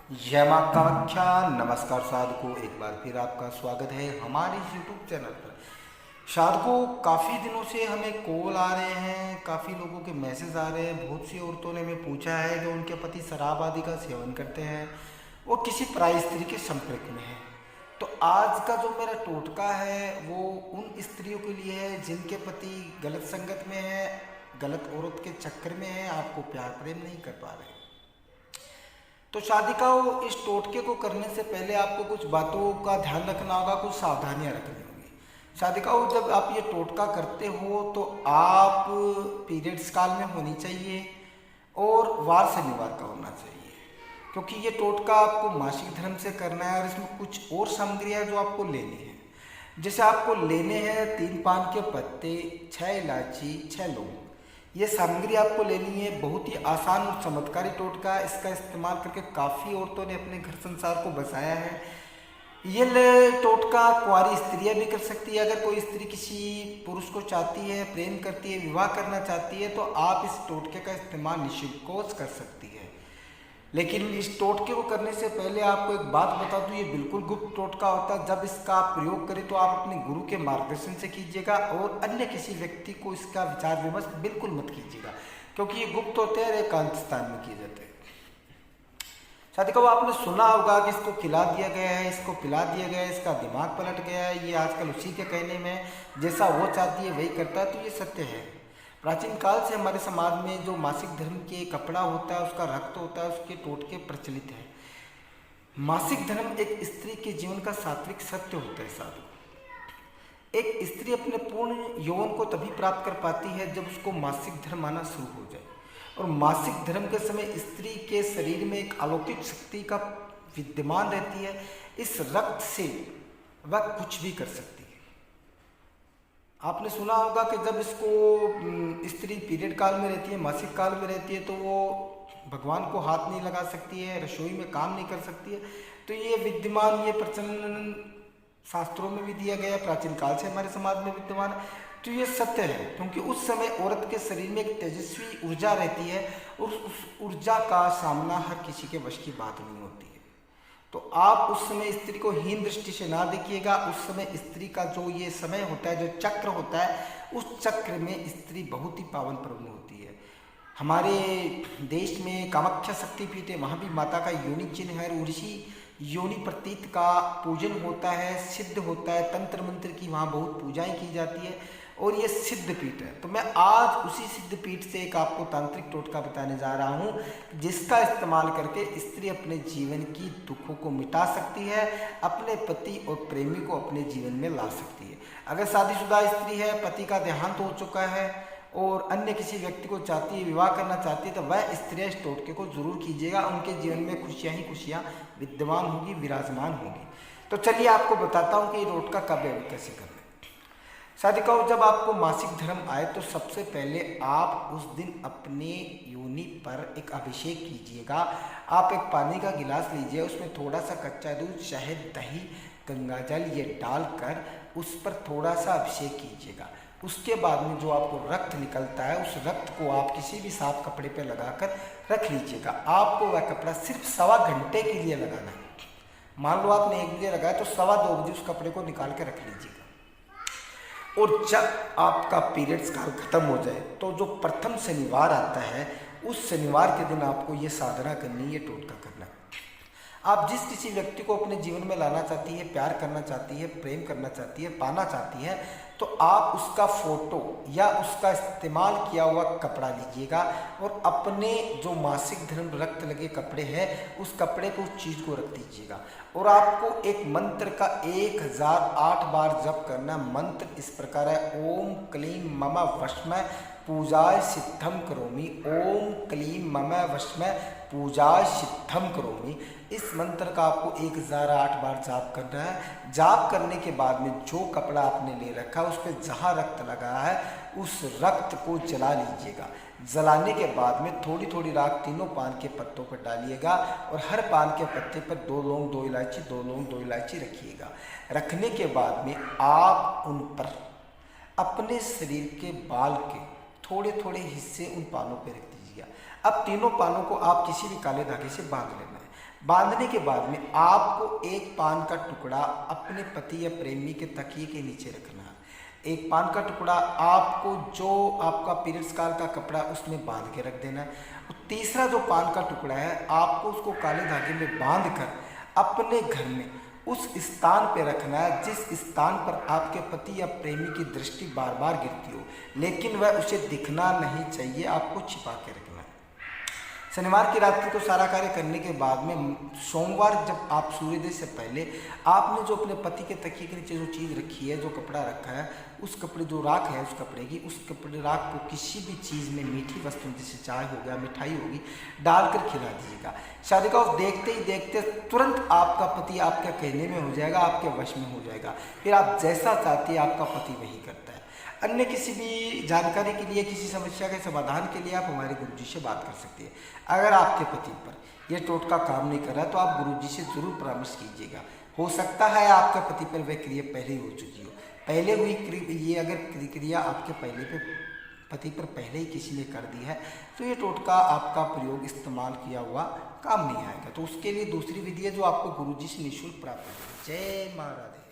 जय माँ कामाख्या। नमस्कार साधकों, एक बार फिर आपका स्वागत है हमारे इस यूट्यूब चैनल पर। साधकों, काफ़ी दिनों से हमें कॉल आ रहे हैं, काफ़ी लोगों के मैसेज आ रहे हैं। बहुत सी औरतों ने हमें पूछा है जो उनके पति शराब आदि का सेवन करते हैं और किसी पराई स्त्री के संपर्क में है। तो आज का जो मेरा टोटका है वो उन स्त्रियों के लिए है जिनके पति गलत संगत में है, गलत औरत के चक्कर में है, आपको प्यार प्रेम नहीं कर पा रहे। तो शादिकाओं, इस टोटके को करने से पहले आपको कुछ बातों का ध्यान रखना होगा, कुछ सावधानियां रखनी होगी। शादिकाओं, जब आप ये टोटका करते हो तो आप पीरियड्स काल में होनी चाहिए और वार शनिवार का होना चाहिए, क्योंकि ये टोटका आपको मासिक धर्म से करना है और इसमें कुछ और सामग्रियाँ जो आपको लेनी है। जैसे आपको लेने हैं 3 पान के पत्ते, 6 इलायची, 6 लौंग। ये सामग्री आपको लेनी है। बहुत ही आसान और चमत्कारी टोटका है। इसका इस्तेमाल करके काफ़ी औरतों ने अपने घर संसार को बसाया है। ये टोटका कुंवारी स्त्रियाँ भी कर सकती है। अगर कोई स्त्री किसी पुरुष को चाहती है, प्रेम करती है, विवाह करना चाहती है, तो आप इस टोटके का इस्तेमाल निःसंकोच कर सकती है। लेकिन इस टोटके को करने से पहले आपको एक बात बता दूं, ये बिल्कुल गुप्त टोटका होता है। जब इसका आप प्रयोग करें तो आप अपने गुरु के मार्गदर्शन से कीजिएगा और अन्य किसी व्यक्ति को इसका विचार विमर्श बिल्कुल मत कीजिएगा, क्योंकि ये गुप्त होते हैं और एकांत स्थान में किए जाते हैं। साथियों, आपने सुना होगा कि इसको खिला दिया गया है, इसको पिला दिया गया है, इसका दिमाग पलट गया है। ये आजकल उसी के कहने में जैसा वो चाहती है वही करता है, तो ये सत्य है। प्राचीन काल से हमारे समाज में जो मासिक धर्म के कपड़ा होता है, उसका रक्त होता है, उसके टोटके प्रचलित है। मासिक धर्म एक स्त्री के जीवन का सात्विक सत्य होता है। साधु, एक स्त्री अपने पूर्ण यौवन को तभी प्राप्त कर पाती है जब उसको मासिक धर्म आना शुरू हो जाए। और मासिक धर्म के समय स्त्री के शरीर में एक अलौकिक शक्ति का विद्यमान रहती है। इस रक्त से वह कुछ भी कर सकती है। आपने सुना होगा कि जब इसको स्त्री पीरियड काल में रहती है, मासिक काल में रहती है, तो वो भगवान को हाथ नहीं लगा सकती है, रसोई में काम नहीं कर सकती है। तो ये विद्यमान, ये प्रचलन शास्त्रों में भी दिया गया है, प्राचीन काल से हमारे समाज में विद्यमान है। तो ये सत्य है, क्योंकि उस समय औरत के शरीर में एक तेजस्वी ऊर्जा रहती है और उस ऊर्जा का सामना हर किसी के वश की बात नहीं होती है। तो आप उस समय स्त्री को हीन दृष्टि से ना देखिएगा। उस समय स्त्री का जो ये समय होता है, जो चक्र होता है, उस चक्र में स्त्री बहुत ही पावन प्रभु होती है। हमारे देश में कामाख्या शक्तिपीठ है, वहाँ भी माता का योनि चिन्ह है और उसी योनि प्रतीत का पूजन होता है, सिद्ध होता है। तंत्र मंत्र की वहाँ बहुत पूजाएं की जाती है और ये सिद्ध पीठ है। तो मैं आज उसी सिद्ध पीठ से एक आपको तांत्रिक टोटका बताने जा रहा हूँ, जिसका इस्तेमाल करके स्त्री अपने जीवन की दुखों को मिटा सकती है, अपने पति और प्रेमी को अपने जीवन में ला सकती है। अगर शादीशुदा स्त्री है, पति का देहांत हो चुका है और अन्य किसी व्यक्ति को चाहती है, विवाह करना चाहती है, तो वह स्त्रियाँ इस टोटके को जरूर कीजिएगा। उनके जीवन में खुशियाँ ही खुशियाँ विद्यमान होगी, विराजमान होगी। तो चलिए आपको बताता हूँ कि ये टोटका कब एवं कैसे करना है। साधिकाओं, जब आपको मासिक धर्म आए तो सबसे पहले आप उस दिन अपने योनि पर एक अभिषेक कीजिएगा। आप एक पानी का गिलास लीजिए, उसमें थोड़ा सा कच्चा दूध, शहद, दही, गंगाजल ये डालकर उस पर थोड़ा सा अभिषेक कीजिएगा। उसके बाद में जो आपको रक्त निकलता है, उस रक्त को आप किसी भी साफ कपड़े पर लगाकर रख लीजिएगा। आपको वह कपड़ा सिर्फ 1.25 घंटे के लिए लगाना है। मान लो आपने 1 बजे लगाया तो 2:15 बजे उस कपड़े को निकाल के रख लीजिएगा। और जब आपका पीरियड्स काल खत्म हो जाए तो जो प्रथम शनिवार आता है, उस शनिवार के दिन आपको ये साधना करनी, ये टोटका करना है। आप जिस किसी व्यक्ति को अपने जीवन में लाना चाहती है, प्यार करना चाहती है, प्रेम करना चाहती है, पाना चाहती है, तो आप उसका फोटो या उसका इस्तेमाल किया हुआ कपड़ा लीजिएगा और अपने जो मासिक धर्म रक्त लगे कपड़े हैं, उस कपड़े को, उस चीज़ को रख दीजिएगा। और आपको एक मंत्र का 1008 बार जप करना। मंत्र इस प्रकार है: ओम क्लीं मम वशमय पूजाय सिद्धम करोमि। ओम क्लीं मम वशमय पूजाय सिद्धम करोमि। इस मंत्र का आपको 1008 बार जाप करना है। जाप करने के बाद में जो कपड़ा आपने ले रखा है, उस पर जहाँ रक्त लगा है, उस रक्त को जला लीजिएगा। जलाने के बाद में थोड़ी थोड़ी राख तीनों पान के पत्तों पर डालिएगा और हर पान के पत्ते पर 2 लौंग, 2 इलायची, 2 लौंग, 2 इलायची रखिएगा। रखने के बाद में आप उन पर अपने शरीर के बाल के थोड़े थोड़े हिस्से उन पानों पर रख दीजिएगा। अब तीनों पानों को आप किसी भी काले धागे से बांध लेना है। बांधने के बाद में आपको एक पान का टुकड़ा अपने पति या प्रेमी के तकिए के नीचे रखना है। एक पान का टुकड़ा आपको जो आपका पीरियड्स काल का कपड़ा उसमें बांध के रख देना है। और तीसरा जो पान का टुकड़ा है आपको उसको काले धागे में बांध कर अपने घर में उस स्थान पर रखना है जिस स्थान पर आपके पति या प्रेमी की दृष्टि बार बार गिरती हो, लेकिन वह उसे दिखना नहीं चाहिए, आपको छिपा के रखना है। शनिवार की रात्रि को सारा कार्य करने के बाद में सोमवार जब आप सूर्योदय से पहले आपने जो अपने पति के तकिए के नीचे जो चीज़ रखी है, जो कपड़ा रखा है, उस कपड़े जो राख है उस कपड़े की, उस कपड़े राख को किसी भी चीज़ में मीठी वस्तु जैसे चाय हो गया, मिठाई होगी, डालकर खिला दीजिएगा। शादी का देखते ही देखते तुरंत आपका पति आपके कहने में हो जाएगा, आपके वश में हो जाएगा। फिर आप जैसा चाहते हैं आपका पति वही करता है। अन्य किसी भी जानकारी के लिए, किसी समस्या के समाधान के लिए आप हमारे गुरुजी से बात कर सकते हैं। अगर आपके पति पर यह टोटका काम नहीं कर रहा तो आप गुरुजी से जरूर परामर्श कीजिएगा। हो सकता है आपके पति पर वह क्रिया पहले ही हो चुकी हो, पहले हुई ये अगर क्रिया आपके पति पर पहले ही किसी ने कर दी है तो ये टोटका आपका प्रयोग इस्तेमाल किया हुआ काम नहीं आएगा। तो उसके लिए दूसरी विधि है जो आपको गुरुजी से निःशुल्क प्राप्त होगी। जय मां राधे।